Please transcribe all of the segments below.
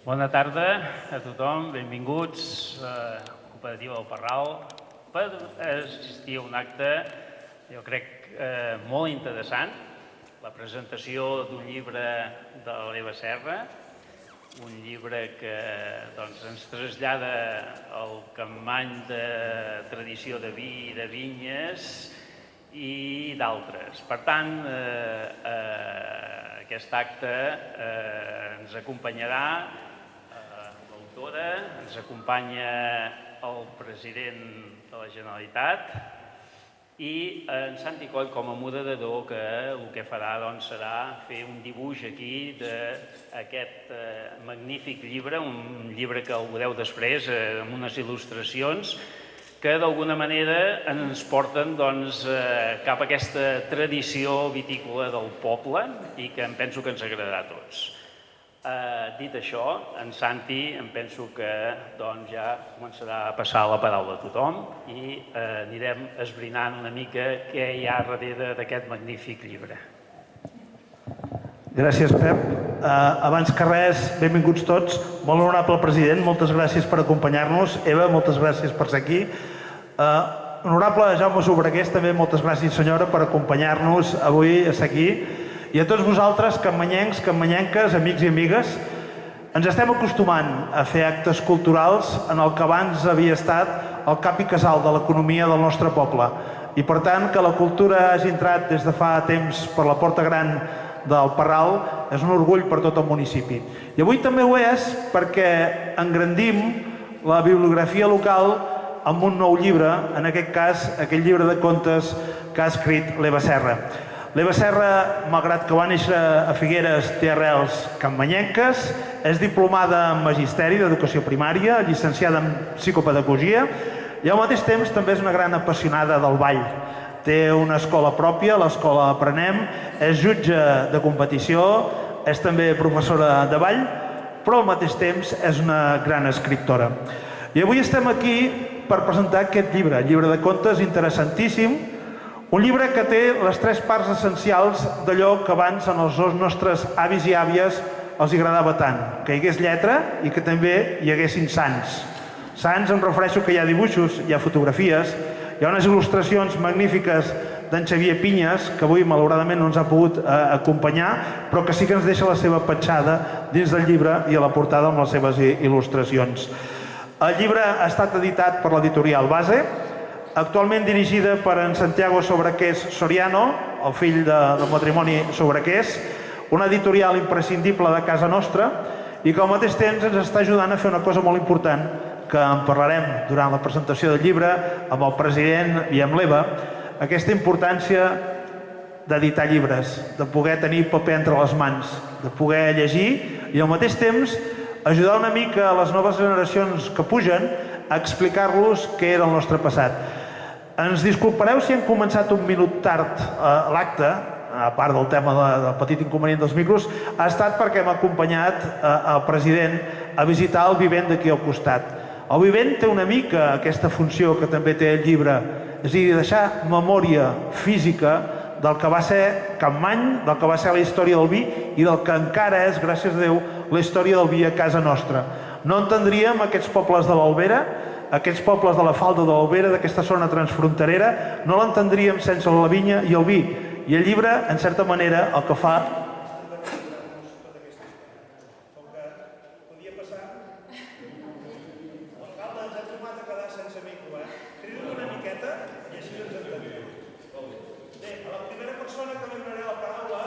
Bona tarda a tothom, benvinguts a la Cooperativa del Parral per assistir a un acte, jo crec, molt interessant, la presentació d'un llibre de l'Eva Serra, un llibre que ens trasllada el campany de tradició de vi i de vinyes i d'altres. Per tant, aquest acte ens acompanyarà l'autora, ens acompanya el president de la Generalitat i en Santi Coll com a moderador, que el que farà serà fer un dibuix aquí d'aquest magnífic llibre, un llibre que el veureu després amb unes il·lustracions que d'alguna manera ens porten cap a aquesta tradició vitícola del poble i que em penso que ens agradarà a tots. Dit això, en Santi em penso que ja començarà a passar la paraula a tothom i anirem esbrinant una mica què hi ha darrere d'aquest magnífic llibre. Gràcies, Pep. Abans que res, benvinguts tots. Molt honorable president, moltes gràcies per acompanyar-nos. Eva, moltes gràcies per ser aquí. Honorable Jaume Sobregués, també moltes gràcies, senyora, per acompanyar-nos avui a ser aquí. I a tots vosaltres, cammanyencs, cammanyenques, amics i amigues, ens estem acostumant a fer actes culturals en el que abans havia estat el cap i casal de l'economia del nostre poble. I per tant, que la cultura hagi entrat des de fa temps per la porta gran del Parral és un orgull per tot el municipi. I avui també ho és perquè engrandim la bibliografia local amb un nou llibre, en aquest cas, aquell llibre de contes que ha escrit l'Eva Serra. L'Eva Serra, malgrat que va néixer a Figueres, té arrels cammanyenques, és diplomada en Magisteri d'Educació Primària, llicenciada en Psicopedagogia i al mateix temps també és una gran apassionada del ball. Té una escola pròpia, l'escola Aprenem, és jutge de competició, és també professora de ball, però al mateix temps és una gran escriptora. I avui estem aquí per presentar aquest llibre, llibre de contes interessantíssim, un llibre que té les tres parts essencials d'allò que abans als nostres avis i àvies els agradava tant, que hi hagués lletra i que també hi haguessin sants. Sants em refereixo que hi ha dibuixos, hi ha fotografies, hi ha unes il·lustracions magnífiques d'en Xavier Pinyes, que avui malauradament no ens ha pogut acompanyar, però que sí que ens deixa la seva petjada dins del llibre i a la portada amb les seves il·lustracions. El llibre ha estat editat per l'editorial Base, actualment dirigida per en Santiago Sobrequés Soriano, el fill del matrimoni Sobrequés, una editorial imprescindible de casa nostra i que al mateix temps ens està ajudant a fer una cosa molt important que en parlarem durant la presentació del llibre amb el president i amb l'Eva, aquesta importància d'editar llibres, de poder tenir paper entre les mans, de poder llegir i al mateix temps ajudar una mica a les noves generacions que pugen a explicar-los què era el nostre passat. Ens disculpareu si hem començat un minut tard l'acte, a part del tema del petit inconvenient dels micros, ha estat perquè hem acompanyat el president a visitar el Vivent d'aquí al costat. El Vivent té una mica aquesta funció que també té el llibre, és a dir, deixar memòria física del que va ser Campmany, del que va ser la història del vi i del que encara és, gràcies a Déu, la història del vi a casa nostra. No entendríem aquests pobles de l'Albera, aquests pobles de la falda de l'Albera, d'aquesta zona transfronterera, no l'entendríem sense la vinya i el vi. I el llibre, en certa manera, el que fa... L'alcalde ens ha tornat a quedar sense micro, Crido una miqueta i així ens entenem. Bé, a la primera persona que li donaré la paraula,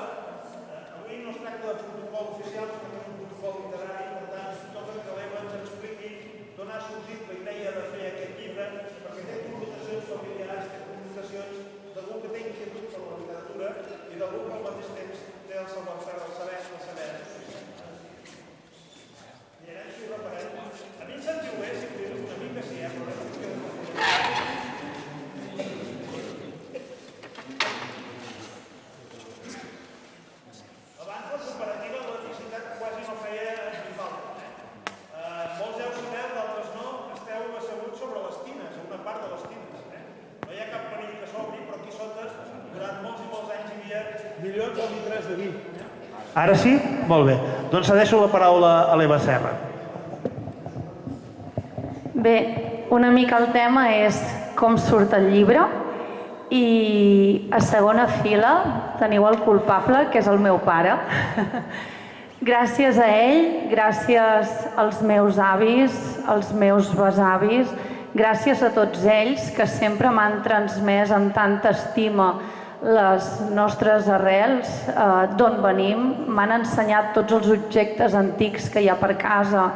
avui no es tracta de protocol oficial, sinó que és un protocol literari, per tant, toca que l'Eva ens expliqui d'on ha sorgit la idea de fer aquest llibre, perquè té connotacions familiars, té connotacions d'algú que té inquietud per la literatura i d'algú que al mateix temps té el savoir-faire, el saber. I ara si ho reparem, a mi em sentiu bé, si crido una mica sí, però no és que... Abans la comparativa de l'etnicitat quasi no feia ni falta. Molts ja ho sabeu, d'altres no, esteu asseguts sobre les tines, una part de les tines. No hi ha cap perill que s'obri, però aquí sota, durant molts i molts anys, hi havia milions de litres de vi. Ara sí? Molt bé. Doncs cedeixo la paraula a l'Eva Serra. Bé, una mica el tema és com surt el llibre i a segona fila teniu el culpable, que és el meu pare. Gràcies a ell, gràcies als meus avis, als meus besavis, gràcies a tots ells que sempre m'han transmès amb tanta estima les nostres arrels, d'on venim, m'han ensenyat tots els objectes antics que hi ha per casa,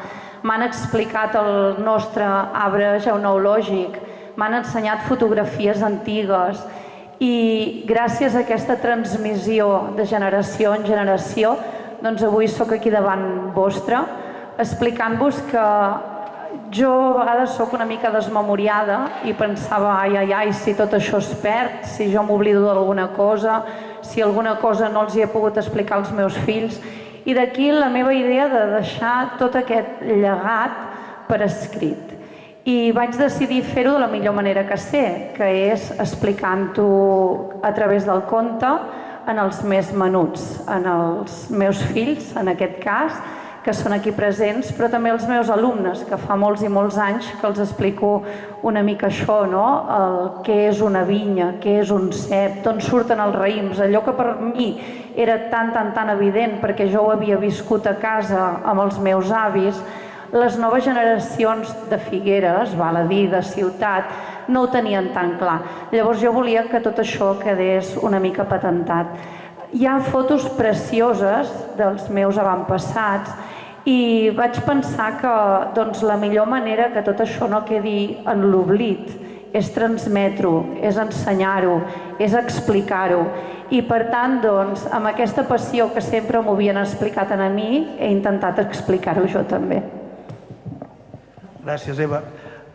m'han explicat el nostre arbre genealògic, m'han ensenyat fotografies antigues i gràcies a aquesta transmissió de generació en generació, doncs avui sóc aquí davant vostre explicant-vos que jo a vegades sóc una mica desmemoriada i pensava, ai, si tot això es perd, si jo m'oblido d'alguna cosa, si alguna cosa no els hi he pogut explicar als meus fills. I d'aquí la meva idea de deixar tot aquest llegat per escrit. I vaig decidir fer-ho de la millor manera que sé, que és explicant-ho a través del conte en els més menuts, en els meus fills, en aquest cas, que són aquí presents, però també els meus alumnes, que fa molts i molts anys que els explico una mica això, no? Què és una vinya, què és un cep, d'on surten els raïms, allò que per mi era tan evident perquè jo ho havia viscut a casa amb els meus avis, les noves generacions de Figueres, val a dir, de ciutat, no ho tenien tan clar. Llavors jo volia que tot això quedés una mica patentat. Hi ha fotos precioses dels meus avantpassats i vaig pensar que la millor manera que tot això no quedi en l'oblit és transmetre-ho, és ensenyar-ho, és explicar-ho. I per tant, amb aquesta passió que sempre m'ho havien explicat a mi, he intentat explicar-ho jo també. Gràcies, Eva.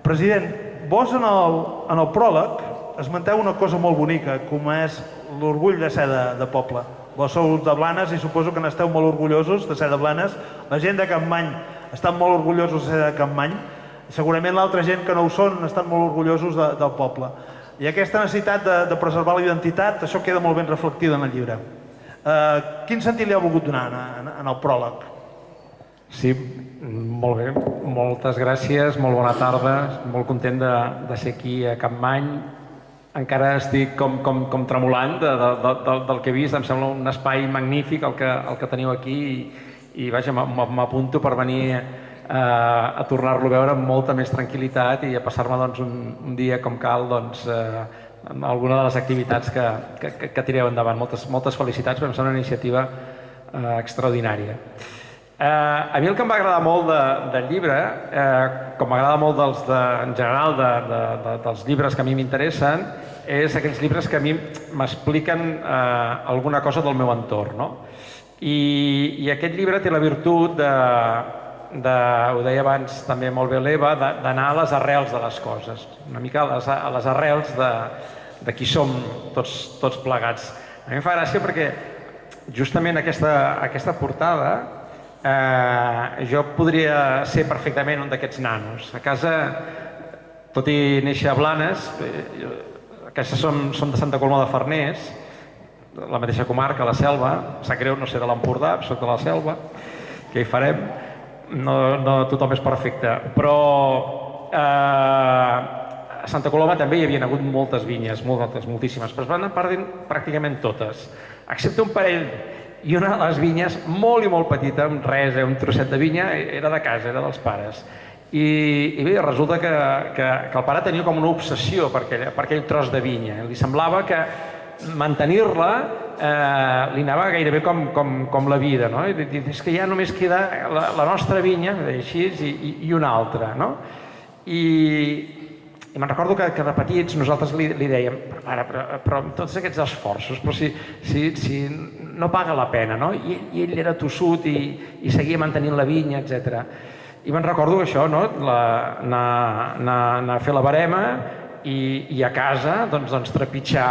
President, vos en el pròleg esmenteu una cosa molt bonica, com és l'orgull de ser de poble. Vos sou de Blanes i suposo que n'esteu molt orgullosos de ser de Blanes. La gent de Campmany estan molt orgullosos de ser de Campmany. Segurament l'altra gent que no ho són estan molt orgullosos del poble. I aquesta necessitat de preservar la identitat, això queda molt ben reflectida en el llibre. Quin sentit li ha volgut donar en el pròleg? Sí, molt bé. Moltes gràcies, molt bona tarda. Molt content de ser aquí a Campmany. Encara estic com tremolant del que he vist. Em sembla un espai magnífic el que teniu aquí i vaja, m'apunto per venir a tornar-lo a veure amb molta més tranquil·litat i a passar-me un dia com cal amb alguna de les activitats que tireu endavant. Moltes felicitats, perquè em sembla una iniciativa extraordinària. A mi el que em va agradar molt del llibre, com m'agrada molt en general dels llibres que a mi m'interessen, és aquells llibres que a mi m'expliquen alguna cosa del meu entorn. I aquest llibre té la virtut ho deia abans també molt bé l'Eva, d'anar a les arrels de les coses, una mica a les arrels de qui som tots plegats. A mi em fa gràcia perquè justament aquesta portada jo podria ser perfectament un d'aquests nanos. A casa, tot i néixer a Blanes, aquestes són de Santa Coloma de Farners, la mateixa comarca, la Selva. Sap greu no ser de l'Empordà, soc de la Selva, què hi farem? No tothom és perfecte, però a Santa Coloma també hi havia hagut moltes vinyes, moltíssimes, però es van anar perdent pràcticament totes, excepte un parell. I una de les vinyes, molt i molt petita, un trosset de vinya, era de casa, era dels pares. I bé, resulta que el pare tenia com una obsessió per aquell tros de vinya. Li semblava que mantenir-la li anava gairebé com la vida. És que ja només queda la nostra vinya, així, i una altra. I me'n recordo que de petits nosaltres li dèiem, però amb tots aquests esforços, però si no paga la pena, i ell era tossut i seguia mantenint la vinya, etc. I me'n recordo això, anar a fer la barema i a casa trepitjar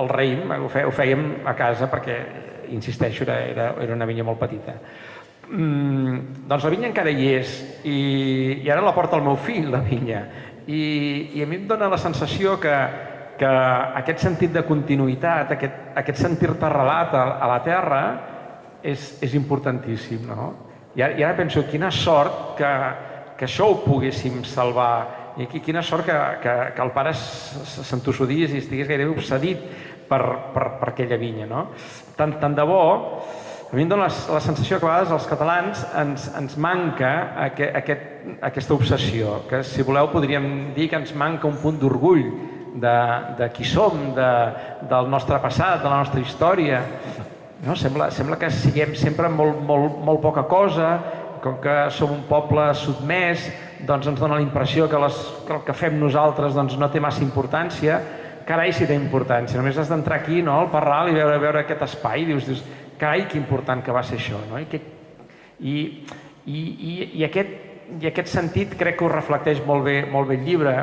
el raïm, ho fèiem a casa perquè, insisteixo, era una vinya molt petita. Doncs la vinya encara hi és i ara la porta el meu fill, la vinya. I a mi em dóna la sensació que aquest sentit de continuïtat, aquest sentir-te arrelat a la terra és importantíssim. I ara penso, quina sort que això ho poguéssim salvar. I quina sort que el pare s'entossudís i estigués gairebé obsedit per aquella vinya, no? Tant de bo, a mi em dóna la sensació que a vegades als catalans ens manca aquesta obsessió, que si voleu podríem dir que ens manca un punt d'orgull de qui som, del nostre passat, de la nostra història. No? Sembla que siguem sempre molt poca cosa, com que som un poble sotmès, doncs ens dona la impressió que el que fem nosaltres no té massa importància. Carai, si té importància. Només has d'entrar aquí, al Parral, i veure aquest espai, i dius, carai, que important que va ser això. I aquest sentit crec que ho reflecteix molt bé el llibre,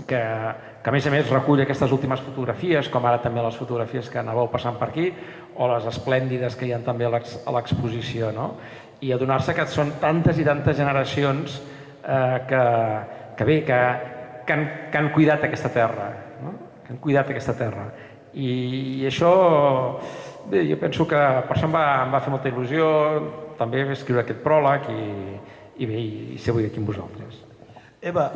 que a més recull aquestes últimes fotografies, com ara també les fotografies que anàveu passant per aquí, o les esplèndides que hi ha també a l'exposició. I adonar-se que són tantes i tantes generacions que han cuidat aquesta terra, que han cuidat aquesta terra. I això, bé, jo penso que per això em va fer molta il·lusió també escriure aquest pròleg i ser avui aquí amb vosaltres. Eva,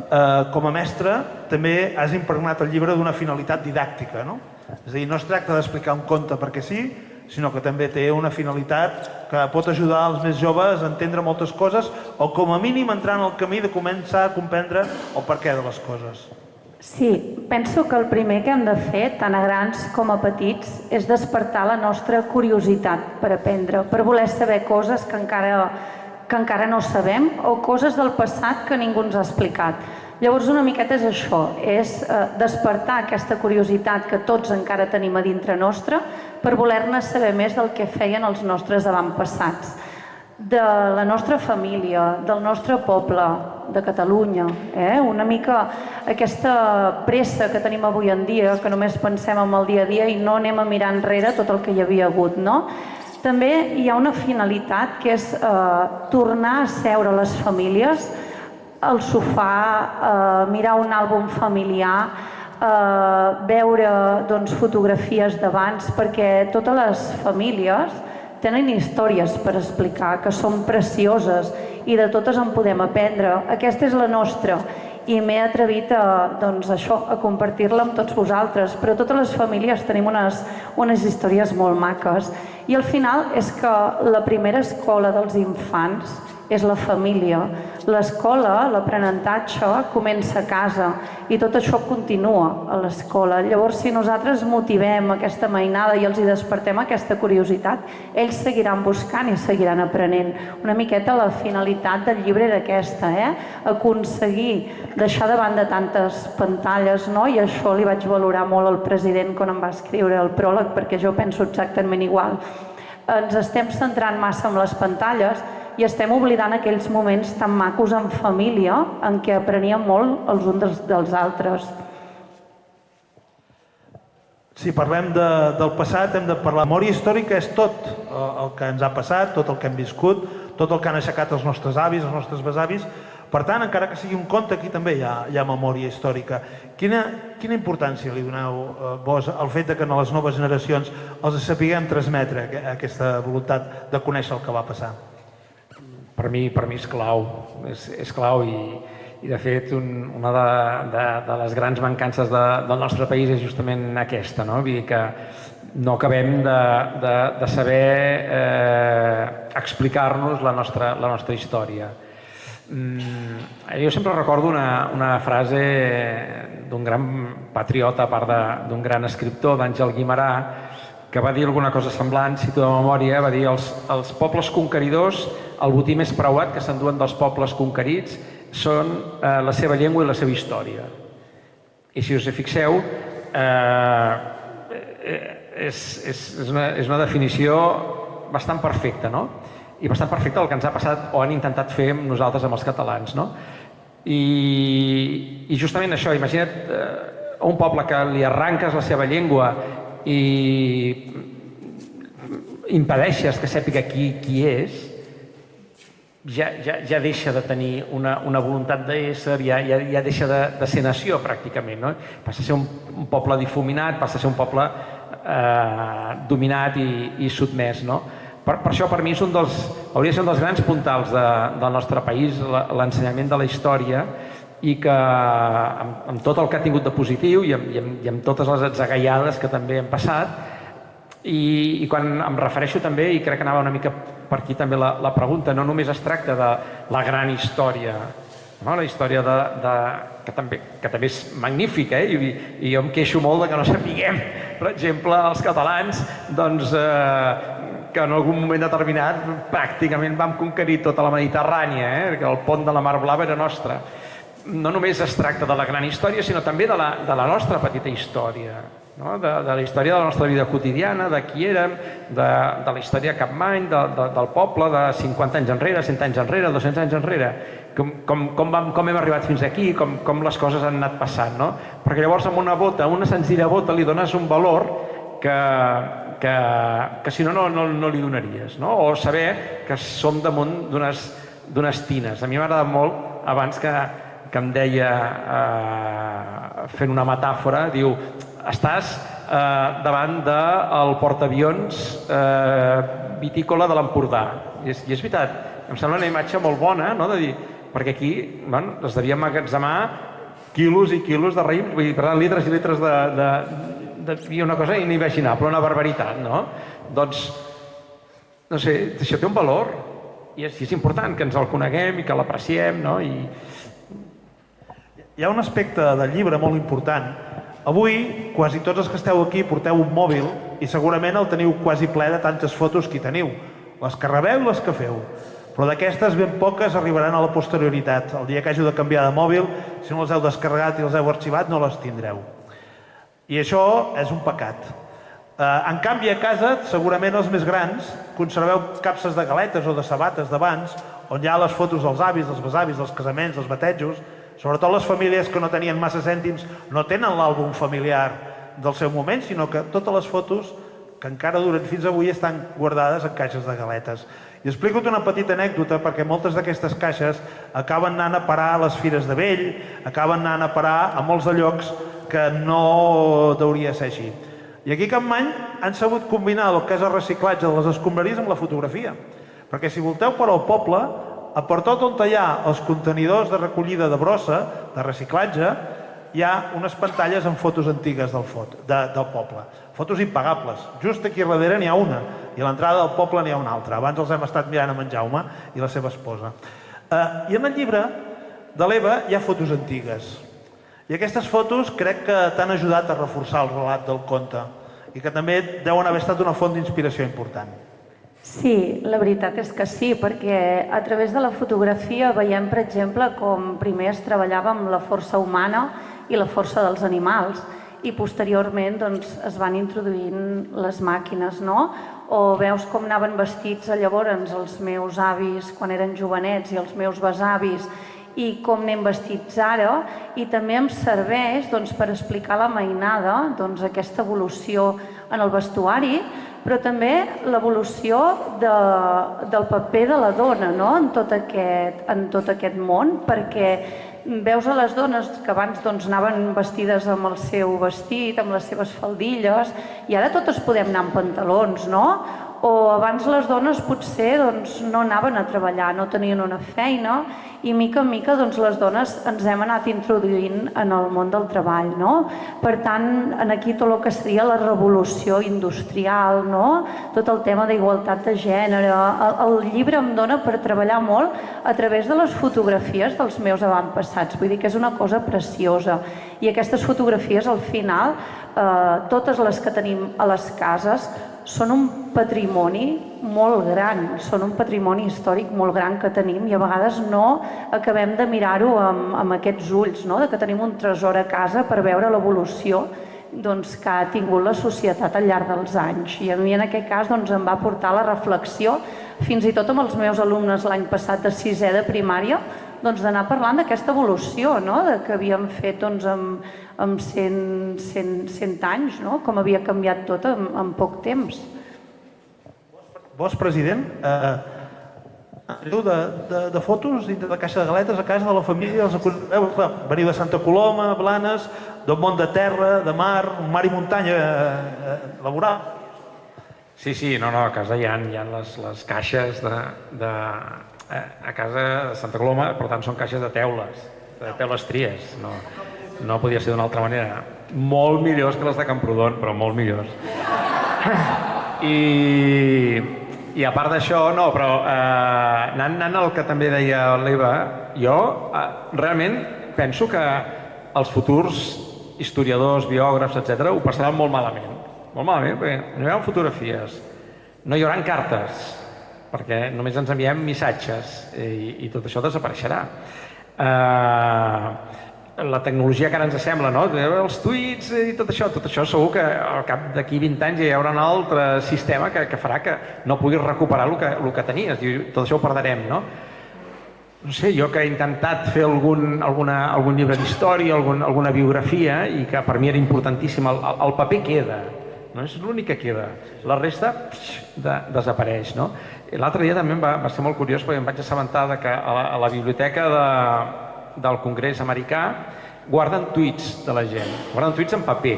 com a mestra també has impregnat el llibre d'una finalitat didàctica, no? És a dir, no es tracta d'explicar un conte perquè sí, sinó que també té una finalitat que pot ajudar els més joves a entendre moltes coses o com a mínim entrar en el camí de començar a comprendre el perquè de les coses. Sí, penso que el primer que hem de fer, tant a grans com a petits, és despertar la nostra curiositat per aprendre, per voler saber coses que encara no sabem o coses del passat que ningú ens ha explicat. Llavors una miqueta és això, és despertar aquesta curiositat que tots encara tenim a dintre nostre per voler-ne saber més del que feien els nostres avantpassats, de la nostra família, del nostre poble, de Catalunya. Una mica aquesta pressa que tenim avui en dia, que només pensem en el dia a dia i no anem a mirar enrere tot el que hi havia hagut, no? També hi ha una finalitat que és tornar a seure les famílies al sofà, mirar un àlbum familiar, veure fotografies d'abans, perquè totes les famílies tenen històries per explicar, que són precioses i de totes en podem aprendre. Aquesta és la nostra i m'he atrevit a compartir-la amb tots vosaltres, però totes les famílies tenim unes històries molt maques. I al final és que la primera escola dels infants és la família. L'escola, l'aprenentatge, comença a casa i tot això continua a l'escola. Llavors, si nosaltres motivem aquesta mainada i els hi despertem aquesta curiositat, ells seguiran buscant i seguiran aprenent. Una miqueta la finalitat del llibre era aquesta, aconseguir deixar de banda tantes pantalles, i això li vaig valorar molt al president quan em va escriure el pròleg, perquè jo penso exactament igual. Ens estem centrant massa en les pantalles i estem oblidant aquells moments tan macos en família en què apreníem molt els uns dels altres. Si parlem del passat, hem de parlar. La memòria històrica és tot el que ens ha passat, tot el que hem viscut, tot el que han aixecat els nostres avis, els nostres besavis. Per tant, encara que sigui un conte, aquí també hi ha memòria històrica. Quina importància li doneu vos al fet que a les noves generacions els sapiguem transmetre aquesta voluntat de conèixer el que va passar? Per mi és clau, és clau i de fet una de les grans mancances del nostre país és justament aquesta, no? Vull dir que no acabem de saber explicar-nos la nostra història. Jo sempre recordo una frase d'un gran patriota, a part d'un gran escriptor, d'Àngel Guimerà, que va dir alguna cosa semblant, cito de memòria, va dir els pobles conqueridors, el botí més preuat que s'enduen dels pobles conquerits són la seva llengua i la seva història. I si us hi fixeu, és una definició bastant perfecta, no? I bastant perfecta el que ens ha passat o han intentat fer nosaltres amb els catalans, no? I justament això, imagina't un poble que li arranques la seva llengua i impedeixes que sàpiga qui és, ja deixa de tenir una voluntat d'ésser, ja deixa de ser nació pràcticament, no? Passa a ser un poble difuminat, passa a ser un poble dominat i sotmès, no? Per això, per mi, hauria de ser un dels grans puntals del nostre país, l'ensenyament de la història, i que amb tot el que ha tingut de positiu i amb totes les atzagaiades que també hem passat, i quan em refereixo també, i crec que anava una mica per aquí també la pregunta, no només es tracta de la gran història, no? La història que també és magnífica, i jo em queixo molt que no sapiguem, per exemple, els catalans, doncs, que en algun moment determinat pràcticament vam conquerir tota la Mediterrània, que el pont de la Mar Blava era nostre. No només es tracta de la gran història, sinó també de la nostra petita història, no? De la història de la nostra vida quotidiana, de qui érem, de la història de Capmany, del poble, de 50 anys enrere, 100 anys enrere, 200 anys enrere, com hem arribat fins aquí, com les coses han anat passant, no? Perquè llavors amb una senzilla bota li dones un valor que si no li donaries, no? O saber que som damunt d'unes tines. A mi m'ha agradat molt, abans que em deia, fent una metàfora, diu, estàs davant del portaavions vitícola de l'Empordà. I és veritat, em sembla una imatge molt bona, no? De dir, perquè aquí es devia emmagatzemar quilos i quilos de raïm, vull dir, per tant, litres i litres de una cosa inimaginable, una barbaritat, no? Doncs, no sé, això té un valor, i és important que ens el coneguem i que l'apreciem, no? Hi ha un aspecte del llibre molt important. Avui, quasi tots els que esteu aquí porteu un mòbil i segurament el teniu quasi ple de tantes fotos que hi teniu. Les que rebeu i les que feu. Però d'aquestes ben poques arribaran a la posterioritat. El dia que hàgiu de canviar de mòbil, si no les heu descarregat i les heu arxivat, no les tindreu. I això és un pecat. En canvi, a casa, segurament els més grans, conserveu capses de galetes o de sabates d'abans, on hi ha les fotos dels avis, dels besavis, dels casaments, dels batejos. Sobretot les famílies que no tenien massa cèntims no tenen l'àlbum familiar del seu moment, sinó que totes les fotos que encara duren fins avui estan guardades en caixes de galetes. I explico una petita anècdota perquè moltes d'aquestes caixes acaben anant a parar a les fires de vell, acaben anant a parar a molts de llocs que no hauria de ser així. I aquí a Capmany han sabut combinar el que és el reciclatge de les escombraries amb la fotografia. Perquè si volteu per al poble, a per tot on hi ha els contenidors de recollida de brossa, de reciclatge, hi ha unes pantalles amb fotos antigues del poble. Fotos impagables. Just aquí darrere n'hi ha una, i a l'entrada del poble n'hi ha una altra. Abans els hem estat mirant amb en Jaume i la seva esposa. I en el llibre de l'Eva hi ha fotos antigues. I aquestes fotos crec que t'han ajudat a reforçar el relat del conte i que també deuen haver estat una font d'inspiració important. Sí, la veritat és que sí, perquè a través de la fotografia veiem, per exemple, com primer es treballava amb la força humana i la força dels animals i posteriorment doncs, es van introduint les màquines, no? O veus com anaven vestits llavors els meus avis quan eren jovenets i els meus besavis i com anem vestits ara, i també em serveix per explicar la mainada, aquesta evolució en el vestuari, però també l'evolució del paper de la dona en tot aquest món, perquè veus a les dones que abans anaven vestides amb el seu vestit, amb les seves faldilles, i ara totes podem anar amb pantalons, no? O abans les dones potser no anaven a treballar, no tenien una feina, i mica en mica les dones ens hem anat introduint en el món del treball, no? Per tant, aquí tot el que seria la revolució industrial, no? Tot el tema d'igualtat de gènere. El llibre em dona per treballar molt a través de les fotografies dels meus avantpassats. Vull dir que és una cosa preciosa. I aquestes fotografies, al final, totes les que tenim a les cases, són un patrimoni molt gran, són un patrimoni històric molt gran que tenim i a vegades no acabem de mirar-ho amb aquests ulls, no? Que tenim un tresor a casa per veure l'evolució que ha tingut la societat al llarg dels anys. I a mi en aquest cas em va portar la reflexió, fins i tot amb els meus alumnes l'any passat de 6è de primària, d'anar parlant d'aquesta evolució que havíem fet amb 100 anys, com havia canviat tot en poc temps. Vos, president, de fotos dintre de caixa de galetes a casa de la família, veniu de Santa Coloma, Blanes, del món de terra, de mar, mar i muntanya laboral. Sí, no, a casa hi ha les caixes a casa de Santa Coloma, per tant són caixes de teules tries, no podia ser d'una altra manera. Molt millors que les de Camprodon, però molt millors. I a part d'això, no, però anant al que també deia l'Eva, jo realment penso que els futurs historiadors, biògrafs, etc., ho passaran molt malament, perquè no hi haurà fotografies, no hi haurà cartes, perquè només ens enviem missatges i tot això desapareixerà. La tecnologia que ara ens sembla, no? Els tuits i tot això segur que al cap d'aquí 20 anys hi haurà un altre sistema que farà que no puguis recuperar el que tenies. Tot això ho perdrem, no? No sé, jo que he intentat fer algun llibre d'història, alguna biografia, i que per mi era importantíssim, el paper queda, no és l'únic que queda. La resta desapareix, no? L'altre dia també va ser molt curiós perquè em vaig assabentar que a la biblioteca del Congrés americà guarden tuits de la gent, guarden tuits en paper,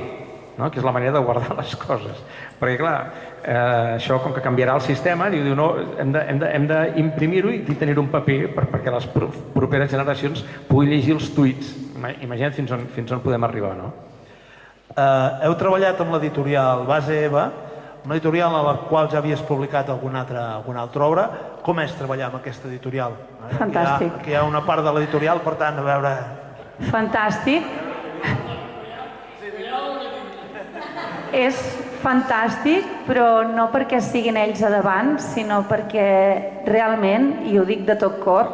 no? Que és la manera de guardar les coses, perquè clar, això com que canviarà el sistema, diu no, hem d'imprimir-ho i tenir-ho en paper perquè les properes generacions puguin llegir els tuits. Imagina't fins on podem arribar, no? Heu treballat amb l'editorial Base Eva, una editorial a la qual ja havies publicat alguna altra obra. Com és treballar amb aquesta editorial? Fantàstic. Aquí hi ha una part de l'editorial, per tant, a veure... Fantàstic. És fantàstic, però no perquè siguin ells a davant, sinó perquè realment, i ho dic de tot cor,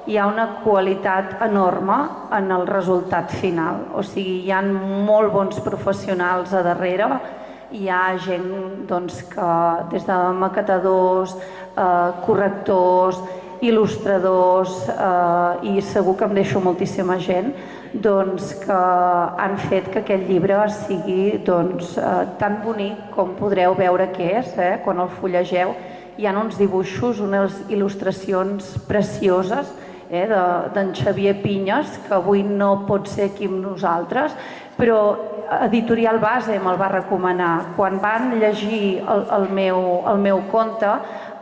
hi ha una qualitat enorme en el resultat final. O sigui, hi ha molt bons professionals a darrere, hi ha gent que des de maquetadors, correctors, il·lustradors i segur que em deixo moltíssima gent que han fet que aquest llibre sigui tan bonic com podreu veure que és, quan el fullegeu. Hi ha uns dibuixos, unes il·lustracions precioses d'en Xavier Pinyes, que avui no pot ser aquí amb nosaltres, però Editorial Base me'l va recomanar. Quan van llegir el meu conte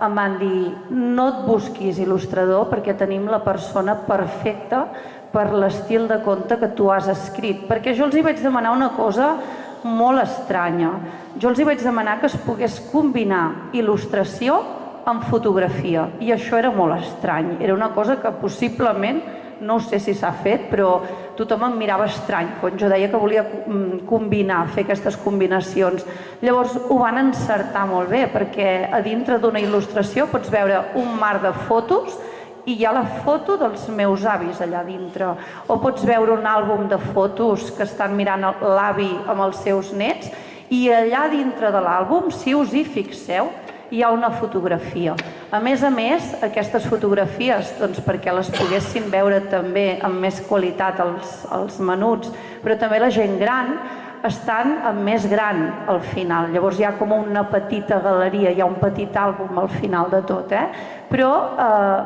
em van dir no et busquis il·lustrador perquè tenim la persona perfecta per l'estil de conte que tu has escrit. Perquè jo els hi vaig demanar una cosa molt estranya. Jo els hi vaig demanar que es pogués combinar il·lustració amb fotografia i això era molt estrany. Era una cosa que possiblement, no sé si s'ha fet, però tothom em mirava estrany quan jo deia que volia combinar, fer aquestes combinacions. Llavors ho van encertar molt bé, perquè a dintre d'una il·lustració pots veure un mar de fotos i hi ha la foto dels meus avis allà dintre. O pots veure un àlbum de fotos que estan mirant l'avi amb els seus nets i allà dintre de l'àlbum, si us hi fixeu, hi ha una fotografia. A més, aquestes fotografies, perquè les poguessin veure també amb més qualitat els menuts, però també la gent gran, estan amb més gran al final. Llavors hi ha com una petita galeria, hi ha un petit àlbum al final de tot, però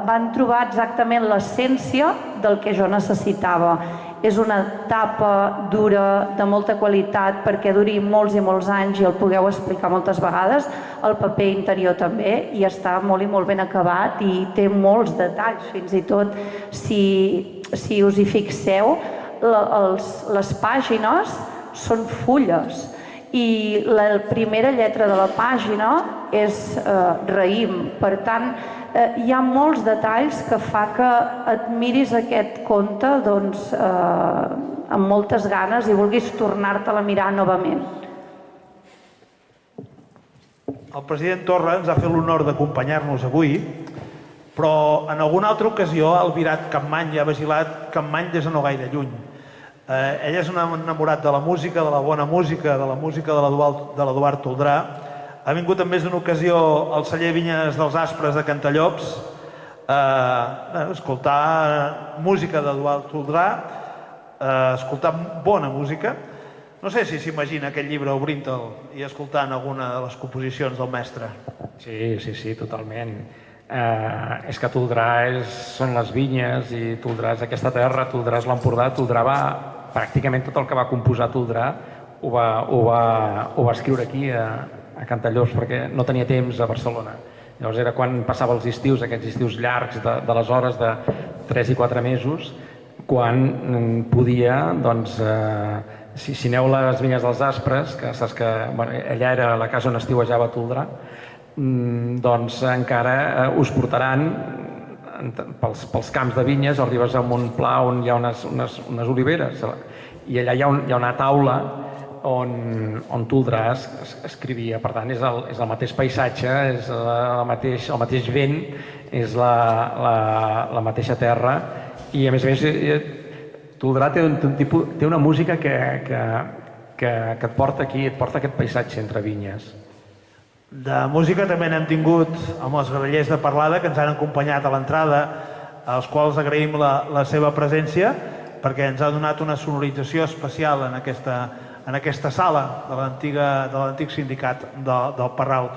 van trobar exactament l'essència del que jo necessitava. És una tapa dura, de molta qualitat, perquè duri molts i molts anys i el pugueu explicar moltes vegades. El paper interior també, i està molt i molt ben acabat i té molts detalls. Fins i tot, si us hi fixeu, les pàgines són fulles i la primera lletra de la pàgina és raïm. Per tant, hi ha molts detalls que fa que et miris aquest conte amb moltes ganes i vulguis tornar-te-la a mirar novament. El president Torra ens ha fet l'honor d'acompanyar-nos avui, però en alguna altra ocasió ha albirat Capmany i ha vigilat Capmany des de no gaire lluny. Ell és un enamorat de la música, de la bona música, de la música de l'Eduard Toldrà. Ha vingut en més d'una ocasió al celler Vinyes dels Aspres de Cantallops a escoltar música d'Eduard Toldrà, escoltar bona música. No sé si s'imagina aquest llibre obrint-te'l i escoltant alguna de les composicions del mestre. Sí, totalment. És que Toldrà són les vinyes i Toldrà és aquesta terra, Toldrà és l'Empordà. Toldrà pràcticament tot el que va composar Toldrà ho va escriure aquí a a Cantallops, perquè no tenia temps a Barcelona. Llavors era quan passava els estius, aquests estius llargs de les hores de 3 i 4 mesos, quan podia, doncs, si aneu a les Vinyes dels Aspres, que saps que allà era la casa on estiuejava Toldrà, doncs encara us portaran pels camps de vinyes, arribes a un pla on hi ha unes oliveres i allà hi ha una taula on Toldrà escrivia. Per tant, és el mateix paisatge, és el mateix vent, és la mateixa terra i a més Toldrà té una música que et porta aquí, et porta aquest paisatge entre vinyes. De música també n'hem tingut amb els Grallers de Parlada, que ens han acompanyat a l'entrada, als quals agraïm la seva presència, perquè ens ha donat una sonorització especial en aquesta sala de l'antic sindicat del Parral.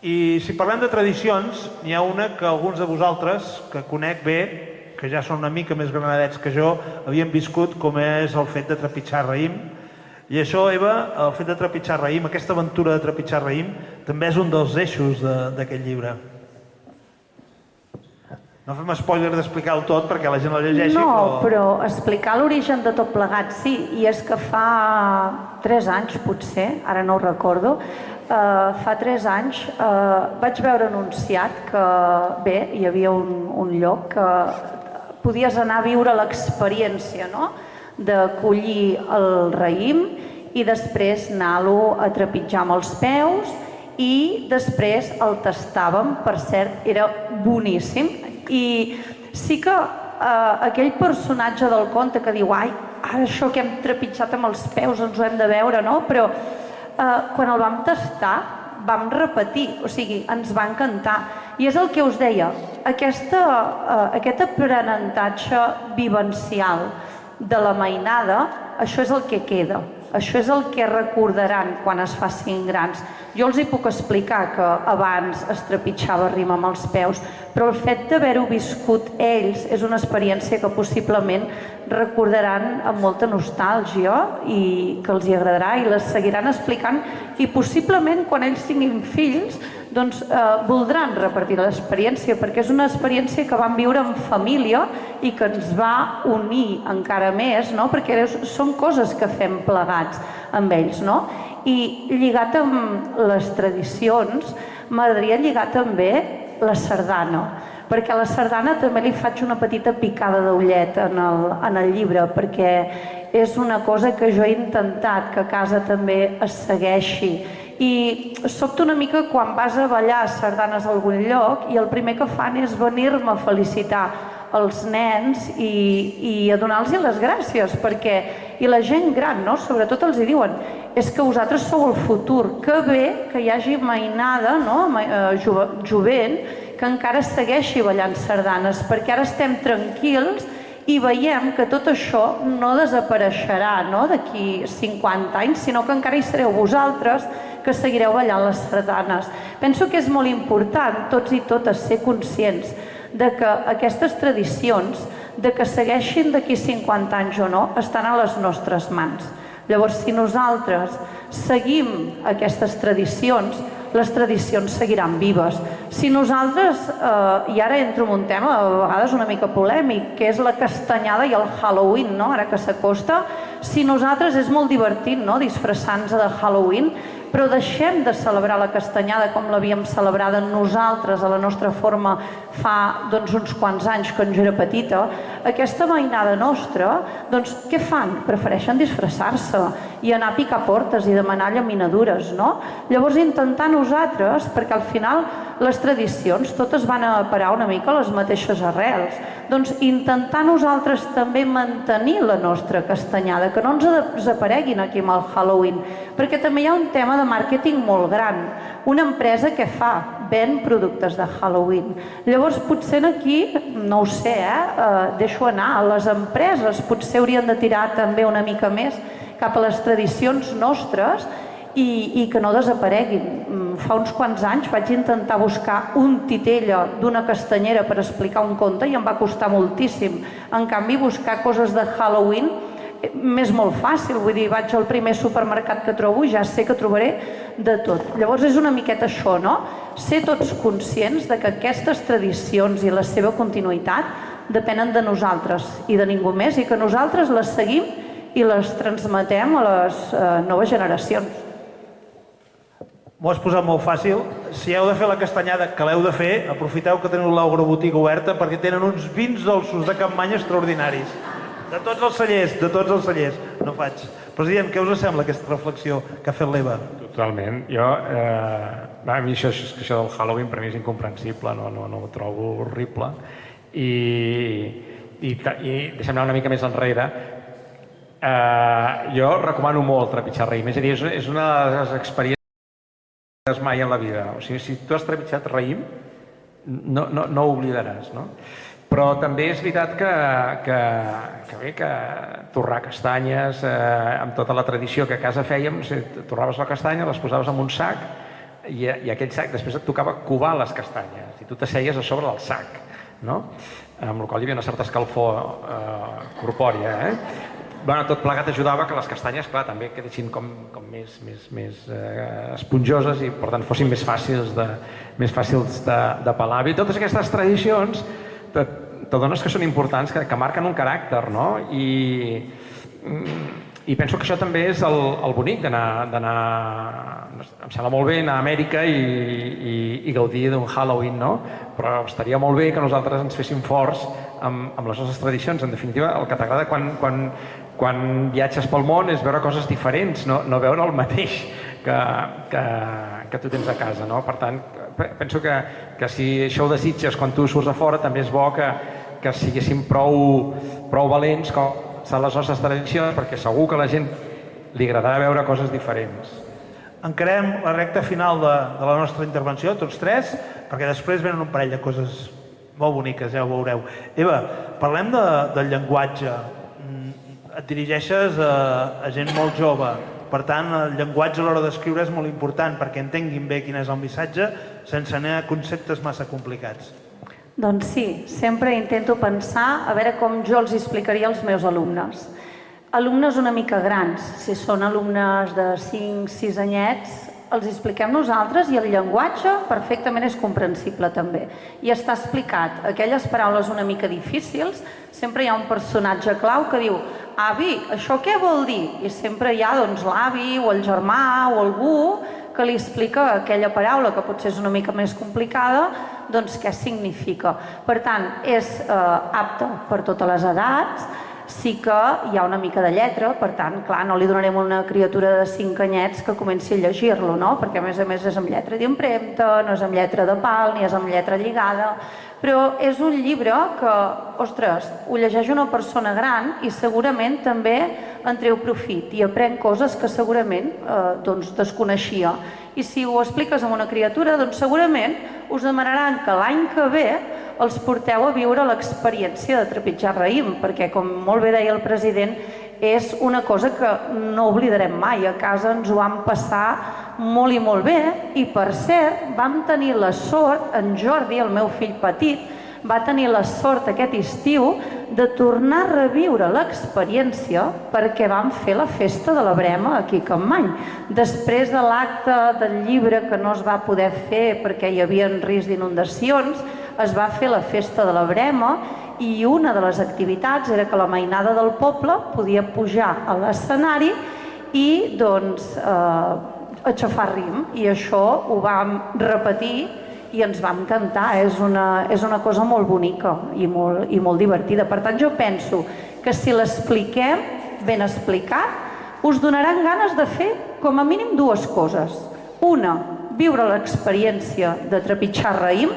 I si parlem de tradicions, n'hi ha una que alguns de vosaltres, que conec bé, que ja són una mica més granadets que jo, havien viscut, com és el fet de trepitjar raïm. I això, Eva, el fet de trepitjar raïm, aquesta aventura de trepitjar raïm, també és un dels eixos d'aquest llibre. No fem spoiler d'explicar-ho tot perquè la gent el llegeixi, No, però explicar l'origen de tot plegat, sí. I és que fa 3 anys, potser, ara no ho recordo, fa 3 anys vaig veure anunciat que, bé, hi havia un lloc que podies anar a viure l'experiència, no?, de collir el raïm i després anar-lo a trepitjar amb els peus i després el tastàvem, per cert, era boníssim. I sí que aquell personatge del conte que diu ai, ara això que hem trepitjat amb els peus ens ho hem de veure, no? Però quan el vam tastar vam repetir, o sigui, ens va encantar. I és el que us deia, aquest aprenentatge vivencial de la mainada, això és el que queda, això és el que recordaran quan es facin grans. Jo els hi puc explicar que abans es trepitjava raïm amb els peus, però el fet d'haver-ho viscut ells és una experiència que possiblement recordaran amb molta nostàlgia i que els hi agradarà i les seguiran explicant i possiblement quan ells tinguin fills doncs voldran repartir l'experiència perquè és una experiència que vam viure en família i que ens va unir encara més, no? Perquè són coses que fem plegats amb ells, no? I lligat amb les tradicions m'agradaria lligar també la sardana, perquè a la sardana també li faig una petita picada d'ullet en el llibre, perquè és una cosa que jo he intentat que a casa també es segueixi. I sobta una mica quan vas a ballar sardanes a algun lloc i el primer que fan és venir-me a felicitar els nens i a donar-los les gràcies, perquè, i la gent gran, no? Sobretot els hi diuen, és que vosaltres sou el futur, que bé que hi hagi mainada, no? Jovent, que encara segueixi ballant sardanes, perquè ara estem tranquils i veiem que tot això no desapareixerà, no? D'aquí 50 anys, sinó que encara hi sereu vosaltres que seguireu ballant les sardanes. Penso que és molt important, tots i totes, ser conscients de que aquestes tradicions, de que segueixin d'aquí 50 anys o no, estan a les nostres mans. Llavors, si nosaltres seguim aquestes tradicions, les tradicions seguiran vives. Si nosaltres, i ara entro en un tema a vegades una mica polèmic, que és la castanyada i el Halloween, no? Ara que s'acosta, si nosaltres és molt divertit, no? Disfressar-nos de Halloween, però deixem de celebrar la castanyada com l'havíem celebrada nosaltres a la nostra forma fa uns quants anys, quan jo era petita. Aquesta mainada nostra, doncs què fan? Prefereixen disfressar-se i anar a picar portes i demanar llaminadures, no? Llavors intentar nosaltres, perquè al final les tradicions totes van a parar una mica a les mateixes arrels, doncs intentar nosaltres també mantenir la nostra castanyada, que no ens desapareguin aquí amb el Halloween, perquè també hi ha un tema de màrqueting molt gran. Una empresa que fa? Ven productes de Halloween. Llavors potser aquí, no ho sé, deixo anar, les empreses potser haurien de tirar també una mica més cap a les tradicions nostres i que no desapareguin. Fa uns quants anys vaig intentar buscar un titella d'una castanyera per explicar un conte i em va costar moltíssim. En canvi, buscar coses de Halloween m'és molt fàcil, vull dir, vaig al primer supermercat que trobo i ja sé que trobaré de tot. Llavors és una miqueta això, no? Ser tots conscients de que aquestes tradicions i la seva continuïtat depenen de nosaltres i de ningú més, i que nosaltres les seguim i les transmetem a les noves generacions. M'ho has posat molt fàcil. Si heu de fer la castanyada, que l'heu de fer, aprofiteu que teniu l'agrobotiga oberta perquè tenen uns vins dolços de Capmany extraordinaris. De tots els cellers, de tots els cellers. No faig. President, què us sembla aquesta reflexió que ha fet l'Eva? Totalment. Jo, a mi això del Halloween per mi és incomprensible, no ho trobo horrible. I deixem anar una mica més enrere. Jo recomano molt trepitjar raïm. És a dir, és una de les experiències mai en la vida. O sigui, si tu has trepitjat raïm, no ho oblidaràs, no? Però també és veritat que torrar castanyes, amb tota la tradició que a casa fèiem, torraves la castanya, les posaves en un sac i aquell sac després et tocava covar les castanyes i tu t'asseies a sobre del sac, no? Amb la qual hi havia una certa escalfor corpòria, tot plegat ajudava que les castanyes, clar, també quedessin com més esponjoses i, per tant, fossin més fàcils de pelar. I totes aquestes tradicions t'adones que són importants, que marquen un caràcter, no? I penso que això també és el bonic d'anar... Em sembla molt bé anar a Amèrica i gaudir d'un Halloween, no? Però estaria molt bé que nosaltres ens féssim forts amb les nostres tradicions. En definitiva, el que t'agrada quan viatges pel món és veure coses diferents, no veure el mateix que tu tens a casa, no? Per tant, penso que si això ho desitges quan tu surts a fora, també és bo que siguéssim prou valents com són les nostres tradicions, perquè segur que a la gent li agradarà veure coses diferents. Encarem la recta final de la nostra intervenció, tots tres, perquè després venen un parell de coses molt boniques, ja ho veureu. Eva, parlem del llenguatge. Et dirigeixes a gent molt jove, per tant, el llenguatge a l'hora d'escriure és molt important perquè entenguin bé quin és el missatge sense anar a conceptes massa complicats. Doncs sí, sempre intento pensar a veure com jo els explicaria als meus alumnes. Alumnes una mica grans, si són alumnes de 5-6 anyets, els expliquem nosaltres i el llenguatge perfectament és comprensible també. I està explicat. Aquelles paraules una mica difícils, sempre hi ha un personatge clau que diu «Avi, això què vol dir?» I sempre hi ha l'avi o el germà o algú que li explica aquella paraula que potser és una mica més complicada, doncs què significa. Per tant, és apte per totes les edats, sí que hi ha una mica de lletra, per tant, clar, no li donarem a una criatura de 5 anyets que comenci a llegir-lo, no? Perquè a més és amb lletra d'impremta, no és amb lletra de pal, ni és amb lletra lligada, però és un llibre que, ostres, ho llegeix una persona gran i segurament també en treu profit i aprèn coses que segurament desconeixia. I si ho expliques a una criatura, doncs segurament us demanaran que l'any que ve els porteu a viure l'experiència de trepitjar raïm, perquè, com molt bé deia el president, és una cosa que no oblidarem mai. A casa ens ho vam passar molt i molt bé i, per cert, vam tenir la sort, en Jordi, el meu fill petit, va tenir la sort aquest estiu de tornar a reviure l'experiència perquè vam fer la festa de la Brema aquí a Capmany. Després de l'acte del llibre que no es va poder fer perquè hi havia risc d'inundacions, es va fer la festa de la Brema i una de les activitats era que la mainada del poble podia pujar a l'escenari i aixafar rim, i això ho vam repetir i ens vam cantar. És una cosa molt bonica i molt divertida. Per tant, jo penso que si l'expliquem ben explicat, us donaran ganes de fer com a mínim 2 coses. Una, viure l'experiència de trepitjar raïm,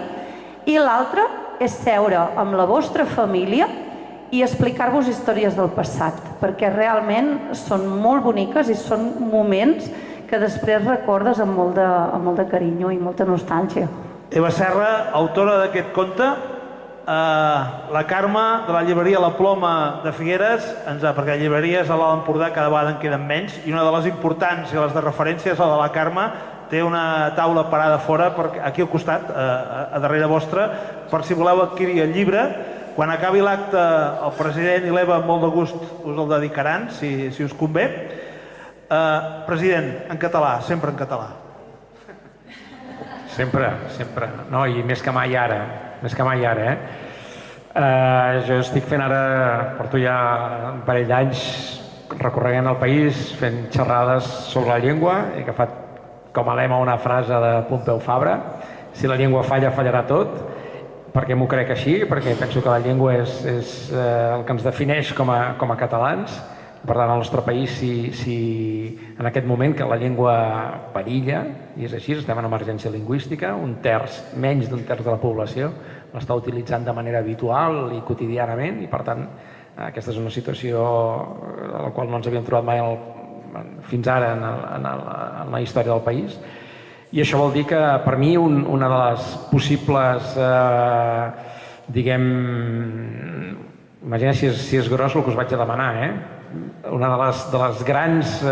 i l'altra és seure amb la vostra família i explicar-vos històries del passat, perquè realment són molt boniques i són moments que després recordes amb molt de carinyo i molta nostàlgia. Eva Serra, autora d'aquest conte, la Carme, de la llibreria La Ploma de Figueres, perquè llibreries a l'Alt Empordà cada vegada en queden menys, i una de les importants i les de referència és la de la Carme. Té una taula parada fora, aquí al costat, a darrere vostra, per si voleu adquirir el llibre. Quan acabi l'acte, el president i l'Eva amb molt de gust us el dedicaran, si us convé. President, en català, sempre en català. Sempre. No, i més que mai ara, jo estic fent ara, porto ja un parell d'anys recorregant el país, fent xerrades sobre la llengua. He agafat com a lema una frase de Pompeu Fabra: si la llengua falla, fallarà tot. Perquè m'ho crec així, perquè penso que la llengua és el que ens defineix com a catalans. Per tant, al nostre país, si en aquest moment que la llengua perilla, i és així, estem en emergència lingüística, menys d'un terç de la població l'està utilitzant de manera habitual i quotidianament, i per tant aquesta és una situació a la qual no ens havíem trobat mai fins ara en la història del país. I això vol dir que per mi una de les possibles, imagina si és gros el que us vaig a demanar, una de les grans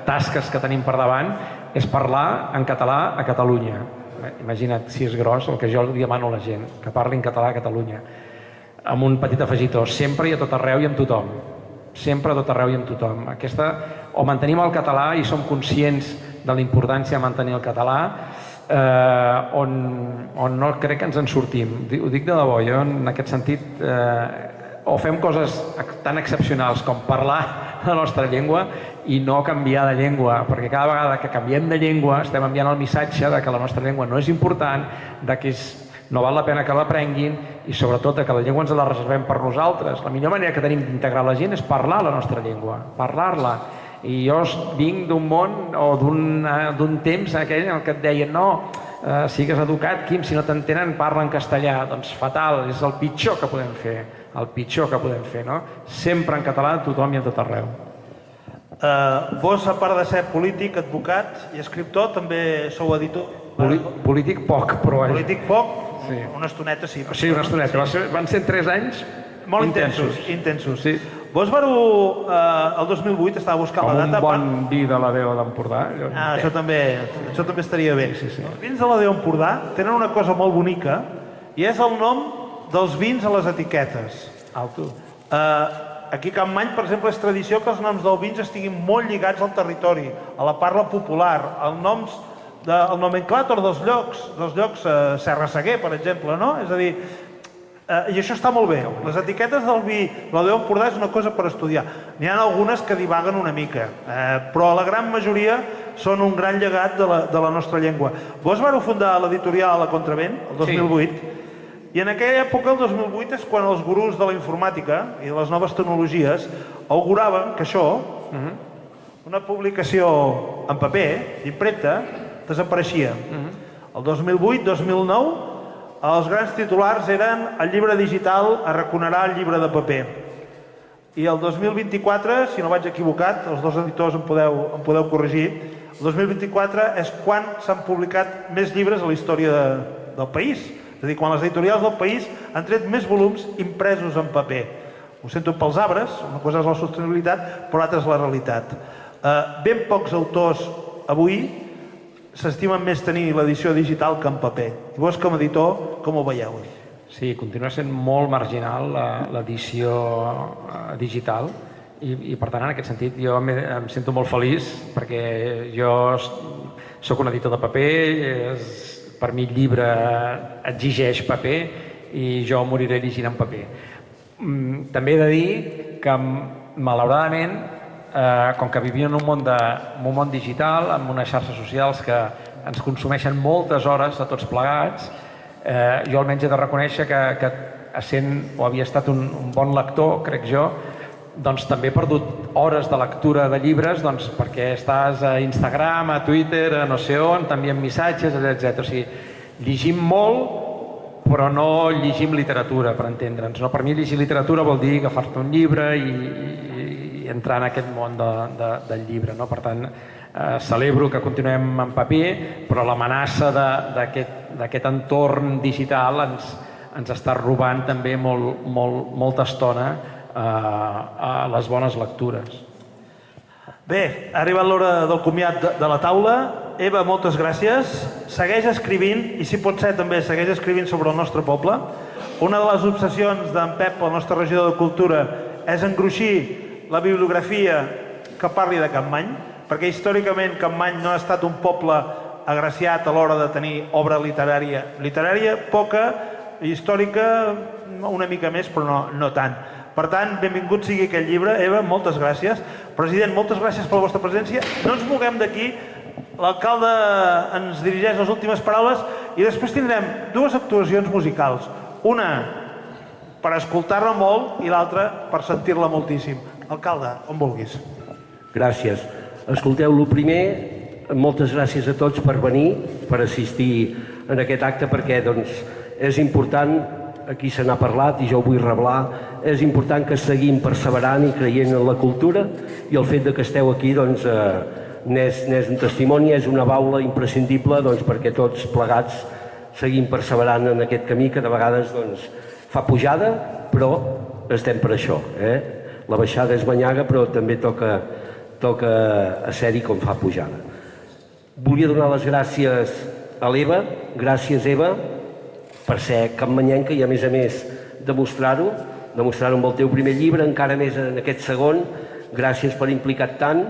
tasques que tenim per davant és parlar en català a Catalunya. Imagina't si és gros el que jo li demano a la gent, que parli en català a Catalunya. Amb un petit afegitó, sempre i a tot arreu i amb tothom. Sempre a tot arreu i amb tothom. O mantenim el català i som conscients de la importància de mantenir el català, on no crec que ens en sortim. Ho dic de debò, jo en aquest sentit, o fem coses tan excepcionals com parlar la nostra llengua i no canviar de llengua, perquè cada vegada que canviem de llengua estem enviant el missatge de que la nostra llengua no és important, de que no val la pena que l'aprenguin i sobretot que la llengua ens la reservem per nosaltres. La millor manera que tenim d'integrar la gent és parlar la nostra llengua, parlar-la. I jo vinc d'un món o d'un temps aquell en què et deien no, sigues educat, Quim, si no t'entenen parla en castellà. Doncs fatal, és el pitjor que podem fer, no? Sempre en català, tothom i a tot arreu. Vos, a part de ser polític, advocat i escriptor, també sou editor? Polític poc, però... Polític poc? Una estoneta sí. Sí, una estoneta. Van ser 3 anys molt intensos. Vos el 2008 estava buscant la data... Com un bon vi de la Déu d'Empordà. Això també estaria bé. Els vins de la Déu d'Empordà tenen una cosa molt bonica i és el nom dels vins a les etiquetes. Aquí a Campmany, per exemple, és tradició que els noms dels vins estiguin molt lligats al territori, a la parla popular, el nomenclàtor dels llocs, Serra Seguer, per exemple, no? És a dir, i això està molt bé. Les etiquetes del vi de la Déu d'Empordà és una cosa per estudiar. N'hi ha algunes que divaguen una mica, però la gran majoria són un gran llegat de la nostra llengua. Vos vareu fundar l'editorial A Contravent, el 2008, i en aquella època, el 2008, és quan els gurus de la informàtica i de les noves tecnologies auguraven que això, una publicació en paper, d'impremta, desapareixia. El 2008-2009, els grans titulars eren el llibre digital arraconarà el llibre de paper. I el 2024, si no vaig equivocat, els dos editors em podeu corregir, el 2024 és quan s'han publicat més llibres a la història del país. És a dir, quan les editorials del país han tret més volums impresos en paper. Ho sento pels arbres, una cosa és la sostenibilitat, però l'altra és la realitat. Ben pocs autors avui s'estimen més tenir l'edició digital que en paper. I vos, com a editor, com ho veieu? Sí, continua sent molt marginal l'edició digital i per tant, en aquest sentit, jo em sento molt feliç perquè jo sóc un editor de paper, per mi el llibre exigeix paper i jo moriré llegint en paper. També he de dir que, malauradament, com que vivim en un món digital, amb unes xarxes socials que ens consumeixen moltes hores a tots plegats, jo almenys he de reconèixer que essent o havia estat un bon lector, crec jo, doncs també he perdut hores de lectura de llibres perquè estàs a Instagram, a Twitter, a no sé on, t'envien missatges, etc. O sigui, llegim molt, però no llegim literatura, per entendre'ns. Per mi llegir literatura vol dir agafar-te un llibre i entrar en aquest món del llibre. Per tant, celebro que continuem en paper, però l'amenaça d'aquest entorn digital ens està robant també molta estona a les bones lectures. Bé, ha arribat l'hora del comiat de la taula. Eva, moltes gràcies. Segueix escrivint, i si pot ser també segueix escrivint sobre el nostre poble. una de les obsessions d'en Pep, el nostre regidor de Cultura, és engruixir la bibliografia que parli de Capmany, perquè històricament Capmany no ha estat un poble agraciat a l'hora de tenir obra literària. Literària, poca, històrica, una mica més, però no tant. Per tant, benvingut sigui aquest llibre. Eva, moltes gràcies. President, moltes gràcies per la vostra presència. No ens moguem d'aquí. L'alcalde ens dirigeix les últimes paraules i després tindrem dues actuacions musicals. Una per escoltar-la molt i l'altra per sentir-la moltíssim. Alcalde, on vulguis. Gràcies. Escolteu, el primer, moltes gràcies a tots per venir, per assistir en aquest acte, perquè és important, aquí se n'ha parlat i jo ho vull reblar, és important que seguim perseverant i creient en la cultura, i el fet que esteu aquí n'és un testimoni, és una baula imprescindible perquè tots plegats seguim perseverant en aquest camí que de vegades fa pujada, però estem per això. La baixada és manyaga, però també toca a ser-hi com fa pujada. Volia donar les gràcies a l'Eva, gràcies Eva, per ser capmanyenca i a més demostrar-ho amb el teu primer llibre, encara més en aquest segon. Gràcies per implicar tant.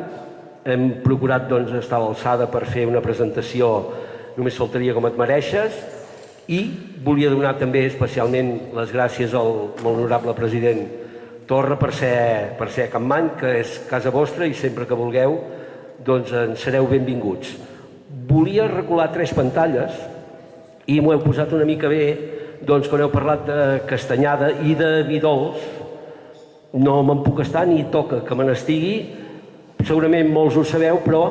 Hem procurat estar a l'alçada per fer una presentació, només faltaria com et mereixes, i volia donar també especialment les gràcies al molt honorable president Torra per ser a Capmany, que és casa vostra i sempre que vulgueu en sereu benvinguts. Volia recular 3 pantalles i m'ho heu posat una mica bé, quan heu parlat de castanyada i de vi dolç. No me'n puc estar ni toca que me n'estigui. Segurament molts ho sabeu, però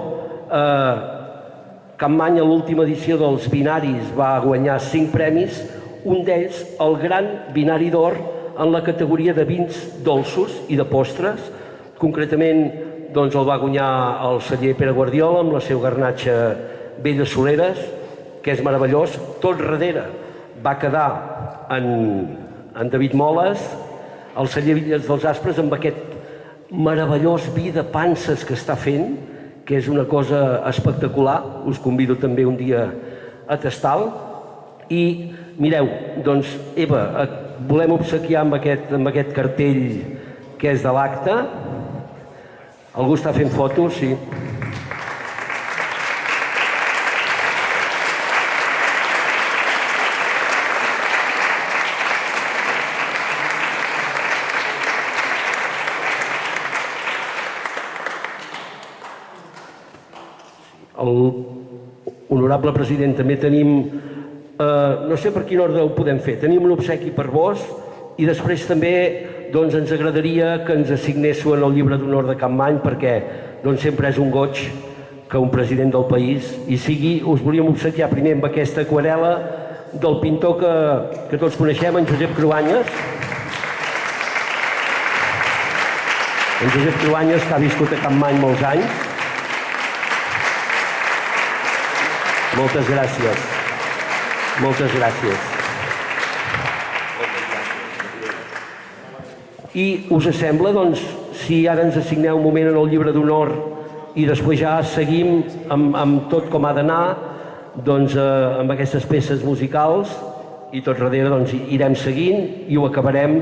Capmany a l'última edició dels Binaris va guanyar 5 premis, un d'ells el Gran Binari d'Or en la categoria de vins dolços i de postres. Concretament el va guanyar el celler Pere Guardiola amb la seva garnatxa Velles Soleres, que és meravellós. Tot darrere va quedar en David Moles, el celler Villes dels Aspres, amb aquest meravellós vi de panses que està fent, que és una cosa espectacular. Us convido també un dia a tastar-lo. I mireu, Eva, et volem obsequiar amb aquest cartell que és de l'acte. Algú està fent fotos? Sí. Honorable president, també tenim, no sé per quin ordre ho podem fer, tenim un obsequi per vos i després també ens agradaria que ens assignéssiu en el llibre d'honor de Capmany, perquè sempre és un goig que un president del país hi sigui. Us volíem obsequiar primer amb aquesta aquarel·la del pintor que tots coneixem, en Josep Cruanyes. En Josep Cruanyes, que ha viscut a Capmany molts anys. Moltes gràcies. Moltes gràcies. I us sembla, si ara ens assigneu un moment en el llibre d'honor i després ja seguim amb tot com ha d'anar, amb aquestes peces musicals i tot darrere irem seguint i ho acabarem,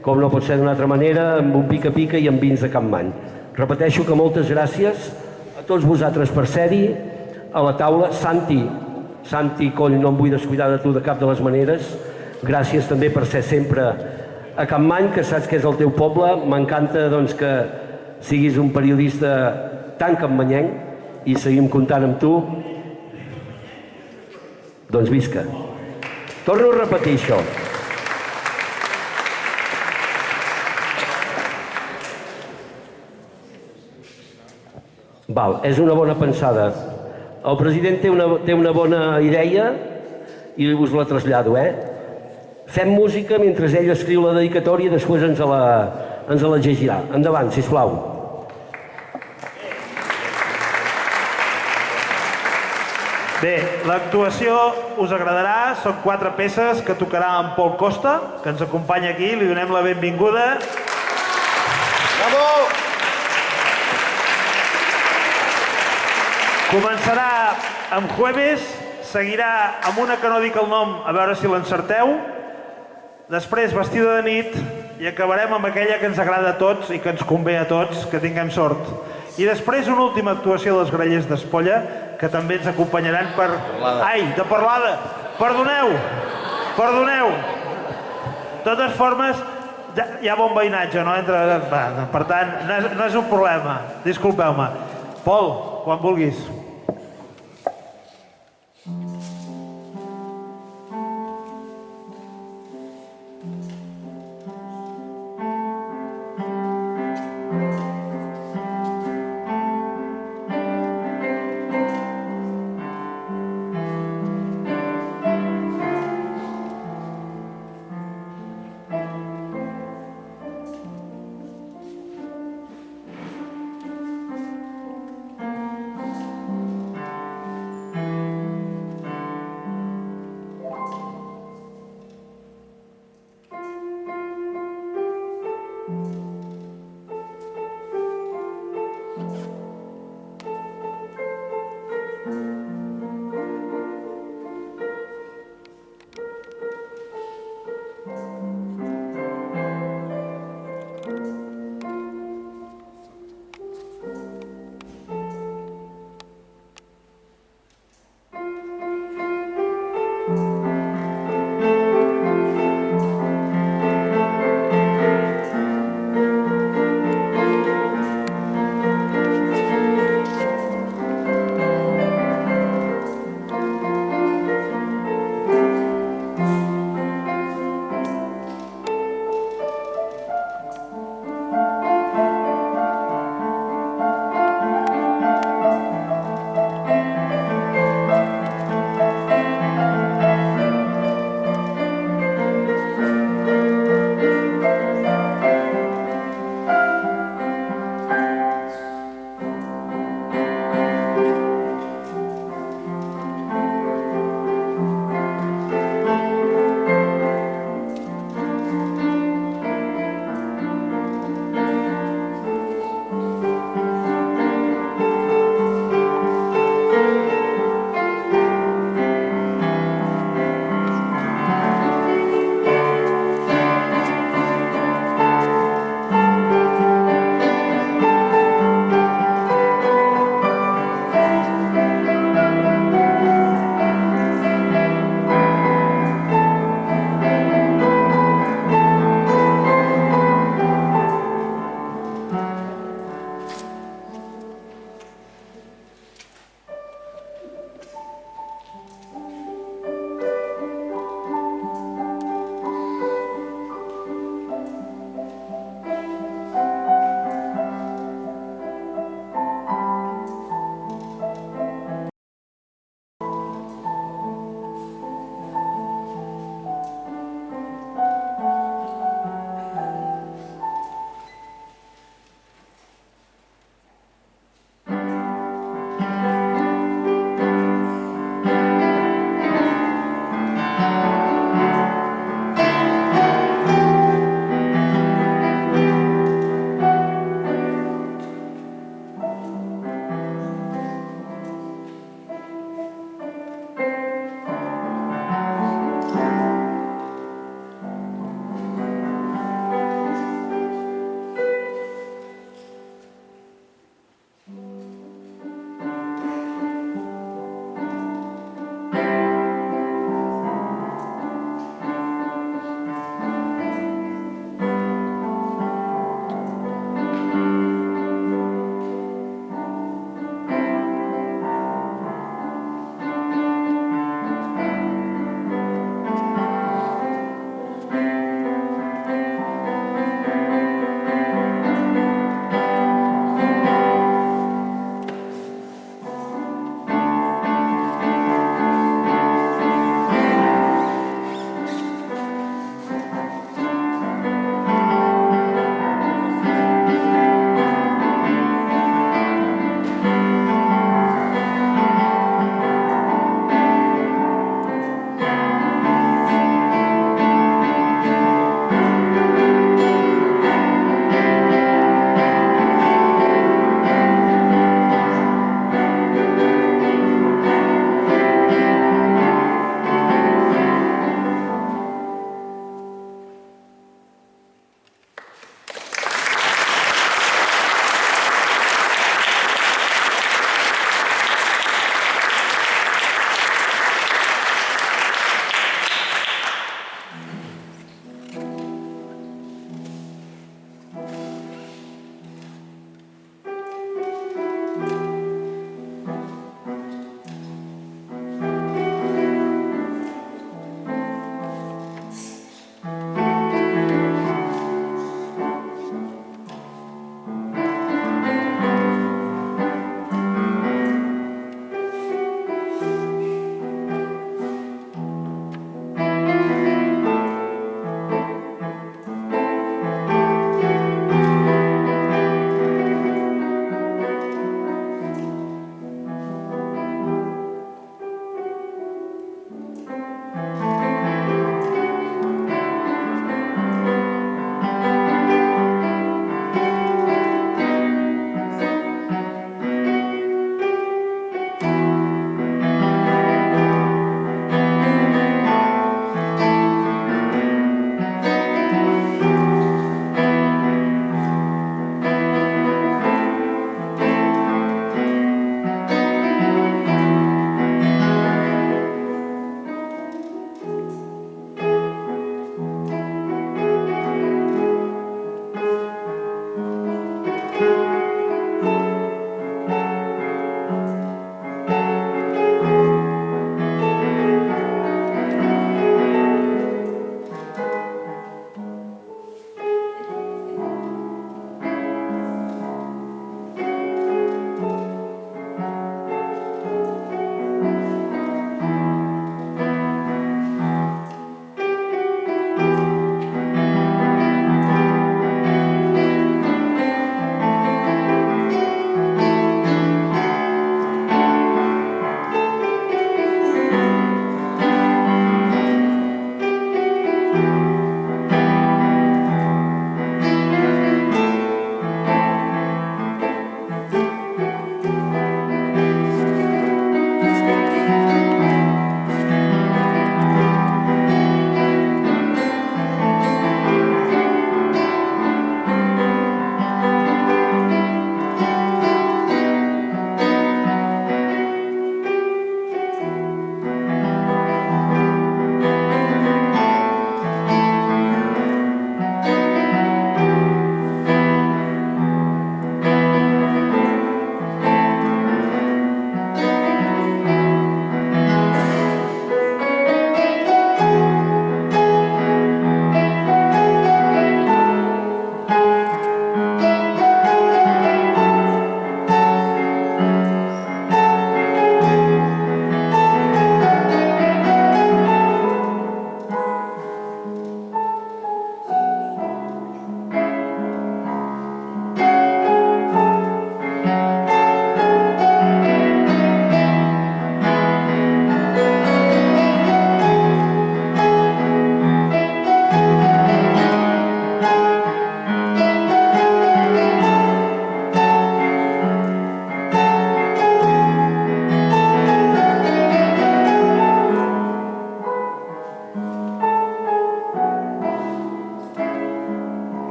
com no pot ser d'una altra manera, amb un pica-pica i amb vins de Capmany. Repeteixo que moltes gràcies a tots vosaltres per ser-hi, a la taula. Santi Coll, no em vull descuidar de tu de cap de les maneres. Gràcies també per ser sempre a Capmany, que saps que és el teu poble. M'encanta que siguis un periodista tan capmanyenc i seguim comptant amb tu. Visca. Torno a repetir això. És una bona pensada. El president té una bona idea i us la trasllado. Fem música mentre ell escriu la dedicatòria i després ens la llegirà. Endavant, sisplau. Bé, l'actuació us agradarà. Són 4 peces que tocarà en Pol Costa, que ens acompanya aquí. Li donem la benvinguda. Bravo! Començarà amb Jueves, seguirà amb una que no dic el nom, a veure si l'encerteu, després vestida de nit i acabarem amb aquella que ens agrada a tots i que ens convé a tots, que tinguem sort. I després una última actuació dels Grallers d'Espolla, que també ens acompanyaran per... Ai, de Parlada! Perdoneu! Perdoneu! De totes formes, hi ha bon veïnatge, no? Per tant, no és un problema. Disculpeu-me. Pol, quan vulguis.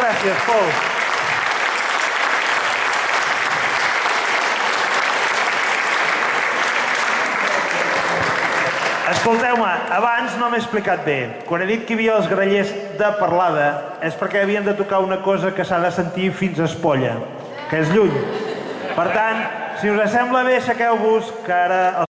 gràcies, Pol. Escolteu-me, abans no m'he explicat bé. Quan he dit que hi havia els grallers de parlada és perquè havien de tocar una cosa que s'ha de sentir fins a Espolla, que és lluny. Per tant, si us sembla bé, aixequeu-vos, que ara...